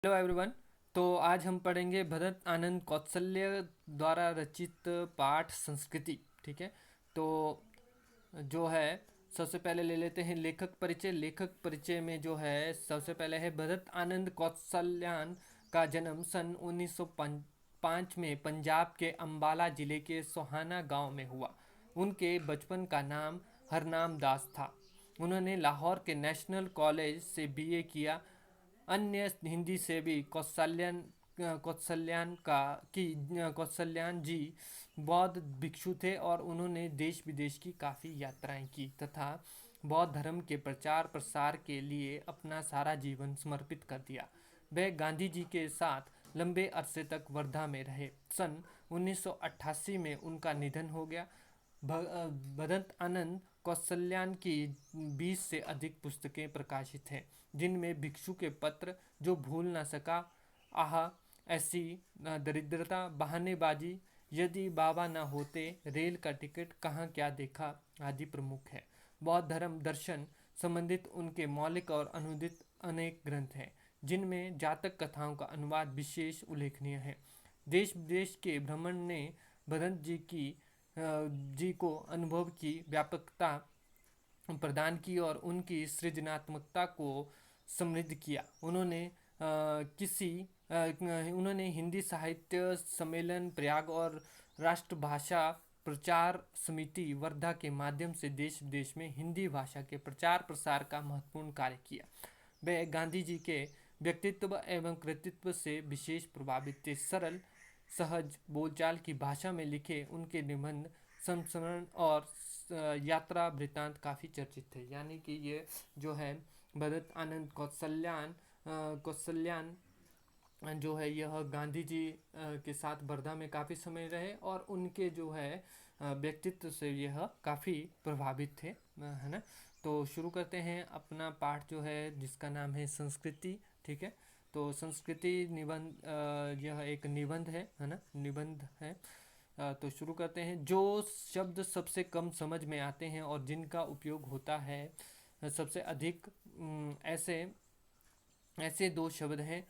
Hello everyone. तो आज हम पढ़ेंगे भरत आनंद कौशल्य द्वारा रचित पाठ संस्कृति। ठीक है। तो जो है सबसे पहले ले लेते हैं लेखक परिचय। लेखक परिचय में जो है सबसे पहले है भरत आनंद कौशल्यान का जन्म सन 1905 में पंजाब के अंबाला जिले के सोहाना गांव में हुआ। उनके बचपन का नाम हरनाम दास था। उन्होंने लाहौर के नेशनल कॉलेज से बीए किया। अन्य हिंदी से भी कौशल्यान जी बौद्ध भिक्षु थे और उन्होंने देश विदेश की काफ़ी यात्राएं की तथा बौद्ध धर्म के प्रचार प्रसार के लिए अपना सारा जीवन समर्पित कर दिया। वे गांधी जी के साथ लंबे अरसे तक वर्धा में रहे। सन 1988 में उनका निधन हो गया। भरत आनंद कौशल्यान की 20 से अधिक पुस्तकें प्रकाशित हैं, जिनमें भिक्षु के पत्र, जो भूल ना सका, आह, ऐसी दरिद्रता, बहानेबाजी, यदि बाबा ना होते, रेल का टिकट, कहाँ क्या देखा आदि प्रमुख है। बौद्ध धर्म दर्शन संबंधित उनके मौलिक और अनुदित अनेक ग्रंथ हैं, जिनमें जातक कथाओं का अनुवाद विशेष उल्लेखनीय है। देश विदेश के भ्रमण ने भरत जी को अनुभव की व्यापकता प्रदान की और उनकी सृजनात्मकता को समृद्ध किया। उन्होंने हिंदी साहित्य सम्मेलन प्रयाग और राष्ट्रभाषा प्रचार समिति वर्धा के माध्यम से देश विदेश में हिंदी भाषा के प्रचार प्रसार का महत्वपूर्ण कार्य किया। वे गांधी जी के व्यक्तित्व एवं कृतित्व से विशेष प्रभावित थे। सरल सहज बोलचाल की भाषा में लिखे उनके निबंध, संस्मरण और यात्रा वृत्तांत काफ़ी चर्चित थे। यानी कि ये जो है भरत आनंद कौशल्यान जो है यह गांधी जी के साथ वर्धा में काफ़ी समय रहे और उनके जो है व्यक्तित्व से यह काफ़ी प्रभावित थे, है ना। तो शुरू करते हैं अपना पाठ जो है, जिसका नाम है संस्कृति। ठीक है। तो संस्कृति निबंध, यह एक निबंध है ना, निबंध है। तो शुरू करते हैं। जो शब्द सबसे कम समझ में आते हैं और जिनका उपयोग होता है सबसे अधिक, ऐसे ऐसे दो शब्द हैं,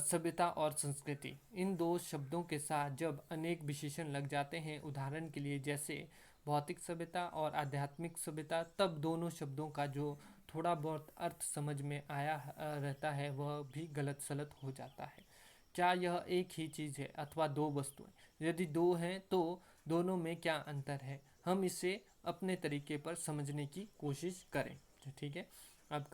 सभ्यता और संस्कृति। इन दो शब्दों के साथ जब अनेक विशेषण लग जाते हैं, उदाहरण के लिए जैसे भौतिक सभ्यता और आध्यात्मिक सभ्यता, तब दोनों शब्दों का जो थोड़ा बहुत अर्थ समझ में आया रहता है वह भी गलत सलत हो जाता है। क्या यह एक ही चीज़ है अथवा दो वस्तुएं? यदि दो हैं तो दोनों में क्या अंतर है? हम इसे अपने तरीके पर समझने की कोशिश करें। ठीक है। अब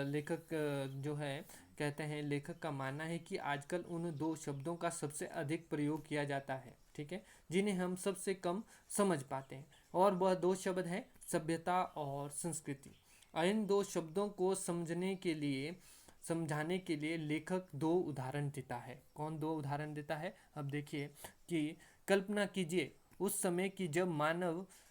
लेखक जो है कहते हैं, लेखक का मानना है कि आजकल उन दो शब्दों का सबसे अधिक प्रयोग किया जाता है, ठीक है, जिन्हें हम सबसे कम समझ पाते हैं, और वह दो शब्द हैं सभ्यता और संस्कृति। इन दो शब्दों को समझाने के लिए लेखक दो उदाहरण देता है। कौन दो उदाहरण देता है? अब देखिए कि कल्पना कीजिए उस समय की जब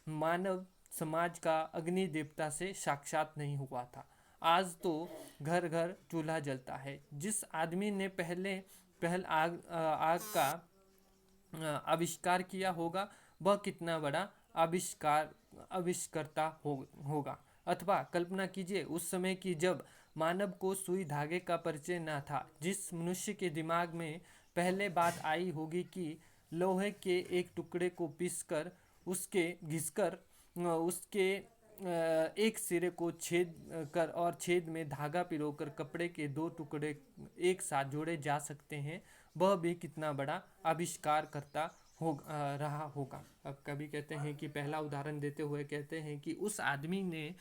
मानव समाज का अग्नि देवता से साक्षात नहीं हुआ था। आज तो घर घर चूल्हा जलता है। जिस आदमी ने पहल आग का आविष्कार किया होगा, वह कितना बड़ा आविष्कर्ता होगा। अथवा कल्पना कीजिए उस समय की जब मानव को सुई धागे का परिचय न था। जिस मनुष्य के दिमाग में पहले बात आई होगी कि लोहे के एक टुकड़े को पीसकर उसके एक सिरे को छेद कर और छेद में धागा पिरोकर कपड़े के दो टुकड़े एक साथ जोड़े जा सकते हैं, वह भी कितना बड़ा आविष्कार करता रहा होगा। अब कभी कहते हैं कि पहला उदाहरण देते हुए कहते हैं कि उस आदमी ने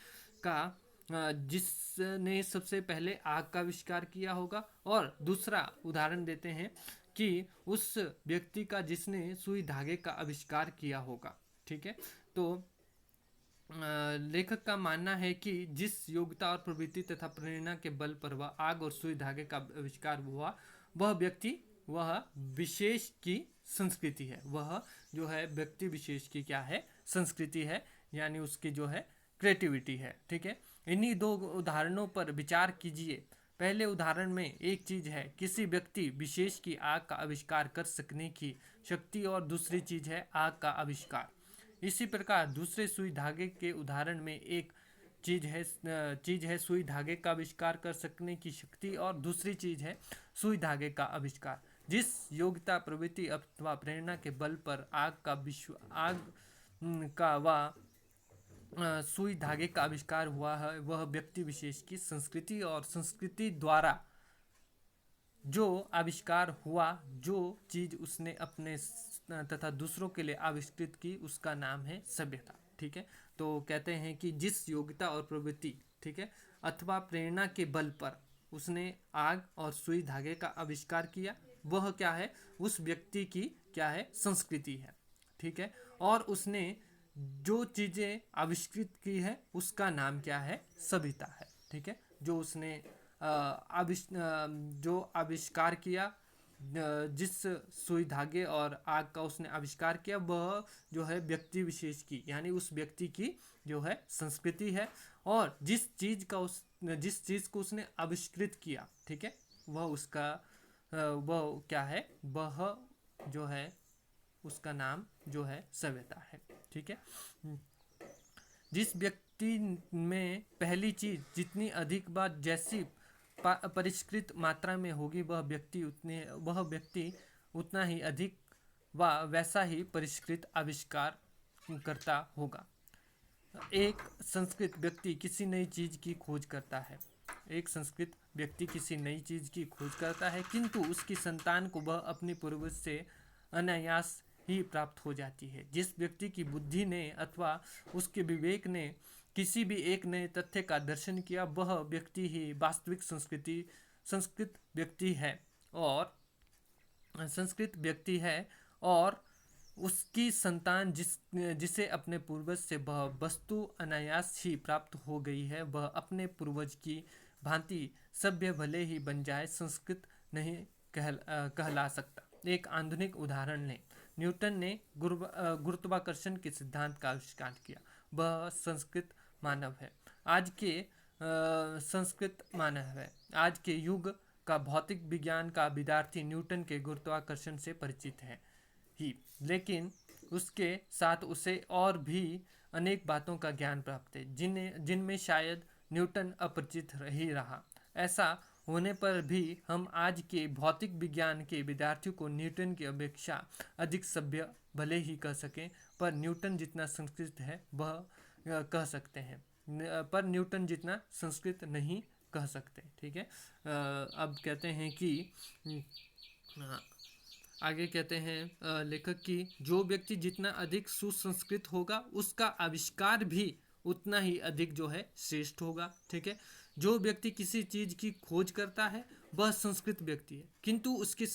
जिसने सबसे पहले आग का आविष्कार किया होगा, और दूसरा उदाहरण देते हैं कि उस व्यक्ति का जिसने सुई धागे का आविष्कार किया होगा। ठीक है। तो लेखक का मानना है कि जिस योग्यता और प्रवृत्ति तथा प्रेरणा के बल पर वह आग और सुई धागे का आविष्कार हुआ, वह विशेष की संस्कृति है। वह जो है व्यक्ति विशेष की क्या है? संस्कृति है, यानी उसकी जो है क्रिएटिविटी है। ठीक है। इन्हीं दो उदाहरणों पर विचार कीजिए। पहले उदाहरण में एक चीज है किसी व्यक्ति विशेष की आग का आविष्कार कर सकने की शक्ति, और दूसरी चीज है आग का आविष्कार। इसी प्रकार दूसरे सुई धागे के उदाहरण में एक चीज है सुई धागे का आविष्कार कर सकने की शक्ति, और दूसरी चीज है सुई धागे का आविष्कार। जिस योग्यता, प्रवृत्ति अथवा प्रेरणा के बल पर आग का व सुई धागे का आविष्कार हुआ है, वह व्यक्ति विशेष की संस्कृति, और संस्कृति द्वारा जो आविष्कार हुआ, जो चीज उसने अपने तथा दूसरों के लिए आविष्कृत की, उसका नाम है सभ्यता। ठीक है, तो कहते हैं कि जिस योग्यता और प्रवृत्ति, ठीक है, अथवा प्रेरणा के बल पर उसने आग और सुई धागे का आविष्कार किया, वह क्या है, उस व्यक्ति की क्या है, संस्कृति है। ठीक है, और उसने जो चीजें आविष्कृत की है उसका नाम क्या है, सभ्यता है। ठीक है, जो उसने जो आविष्कार किया, जिस सुई धागे और आग का उसने आविष्कार किया, वह जो है व्यक्ति विशेष की, यानी उस व्यक्ति की जो है संस्कृति है। और जिस चीज को उसने आविष्कृत किया, ठीक है, वह क्या है, वह जो है उसका नाम जो है सभ्यता है। ठीक है, जिस व्यक्ति में पहली चीज जितनी अधिक बार जैसी परिष्कृत मात्रा में होगी, वह व्यक्ति उतना ही अधिक व वैसा ही परिष्कृत आविष्कार करता होगा। एक संस्कृत व्यक्ति किसी नई चीज की खोज करता है, किंतु उसकी संतान को वह अपने पूर्वज से अनायास ही प्राप्त हो जाती है। जिस व्यक्ति की बुद्धि ने अथवा उसके विवेक ने किसी भी एक नए तथ्य का दर्शन किया, वह व्यक्ति ही वास्तविक संस्कृत व्यक्ति है, और उसकी संतान जिसे अपने पूर्वज से वह वस्तु अनायास ही प्राप्त हो गई है, वह अपने पूर्वज की भांति सभ्य भले ही बन जाए, संस्कृत नहीं कहला सकता। एक आधुनिक उदाहरण लें। न्यूटन ने गुरुत्वाकर्षण के सिद्धांत का आविष्कार किया, वह संस्कृत मानव है। आज के युग का भौतिक विज्ञान का विद्यार्थी न्यूटन के गुरुत्वाकर्षण से परिचित है ही, लेकिन उसके साथ उसे और भी अनेक बातों का ज्ञान प्राप्त है जिनमें शायद न्यूटन अपरिचित ही रहा। ऐसा होने पर भी हम आज के भौतिक विज्ञान के विद्यार्थियों को न्यूटन की अपेक्षा अधिक सभ्य भले ही कह सकें, पर न्यूटन जितना संस्कृत है वह कह सकते हैं, पर न्यूटन जितना संस्कृत नहीं कह सकते। ठीक है, अब कहते हैं कि आगे कहते हैं लेखक की, जो व्यक्ति जितना अधिक सुसंस्कृत होगा, उसका आविष्कार भी उतना ही अधिक जो है श्रेष्ठ होगा। ठीक है, जो व्यक्ति किसी चीज की खोज करता है वह संस्कृत व्यक्ति है, किंतु उसकी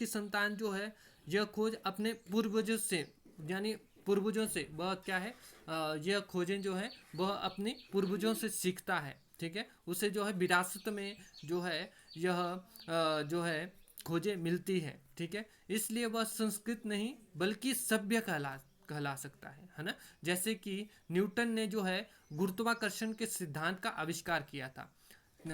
संतान जो है यह खोज अपने पूर्वजों से वह क्या है, यह खोजें जो है वह अपने पूर्वजों से सीखता है। ठीक है, उसे जो है विरासत में जो है यह जो है खोजें मिलती है। ठीक है, इसलिए वह संस्कृत नहीं बल्कि सभ्य कहला सकता है ना। जैसे कि न्यूटन ने जो है गुरुत्वाकर्षण के सिद्धांत का आविष्कार किया था,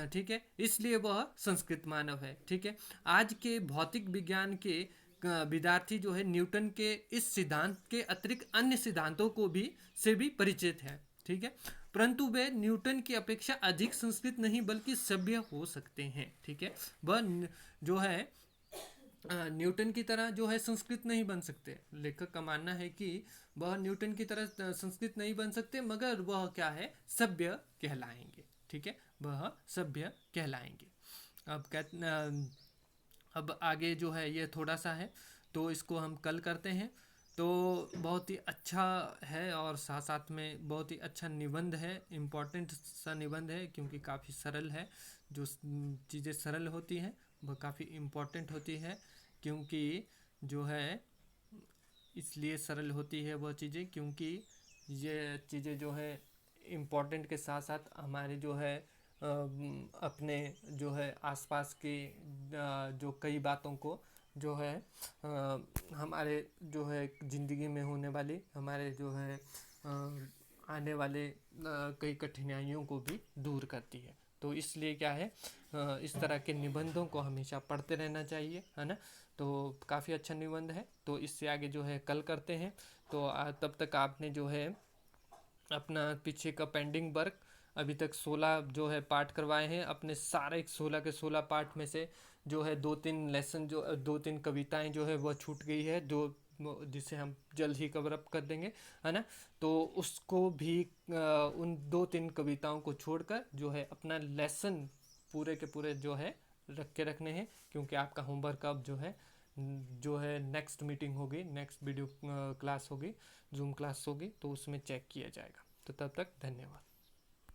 ठीक है, इसलिए वह संस्कृत मानव है। ठीक है, आज के भौतिक विज्ञान के विद्यार्थी जो है न्यूटन के इस सिद्धांत के अतिरिक्त अन्य सिद्धांतों को से भी परिचित है। ठीक है, परंतु वे न्यूटन की अपेक्षा अधिक संस्कृत नहीं बल्कि सभ्य हो सकते हैं। ठीक है, वह जो है न्यूटन की तरह जो है संस्कृत नहीं बन सकते। लेखक का मानना है कि वह न्यूटन की तरह संस्कृत नहीं बन सकते, मगर वह क्या है, सभ्य कहलाएंगे। ठीक है, वह सभ्य कहलाएंगे। अब आगे जो है ये थोड़ा सा है, तो इसको हम कल करते हैं। तो बहुत ही अच्छा है, और साथ साथ में बहुत ही अच्छा निबंध है, इम्पोर्टेंट सा निबंध है, क्योंकि काफ़ी सरल है। जो चीज़ें सरल होती हैं वह काफ़ी इम्पोर्टेंट होती है, क्योंकि जो है इसलिए सरल होती है वह चीज़ें, क्योंकि ये चीज़ें जो है इम्पोर्टेंट के साथ साथ हमारे जो है अपने जो है आसपास की जो कई बातों को जो है हमारे जो है ज़िंदगी में होने वाली हमारे जो है आने वाले कई कठिनाइयों को भी दूर करती है। तो इसलिए क्या है, इस तरह के निबंधों को हमेशा पढ़ते रहना चाहिए, है ना। तो काफ़ी अच्छा निबंध है, तो इससे आगे जो है कल करते हैं। तो तब तक आपने जो है अपना पीछे का पेंडिंग वर्क, अभी तक 16 जो है पार्ट करवाए हैं अपने, सारे 16 के 16 पार्ट में से जो है 2-3 लेसन, जो 2-3 कविताएं जो है वह छूट गई है, जो जिसे हम जल्द ही कवर अप कर देंगे, है ना। तो उसको भी उन 2-3 कविताओं को छोड़कर जो है अपना लेसन पूरे के पूरे जो है रख के रखने हैं, क्योंकि आपका होमवर्क अब जो है नेक्स्ट मीटिंग होगी, नेक्स्ट वीडियो क्लास होगी, जूम क्लास होगी, तो उसमें चेक किया जाएगा। तो तब तक धन्यवाद।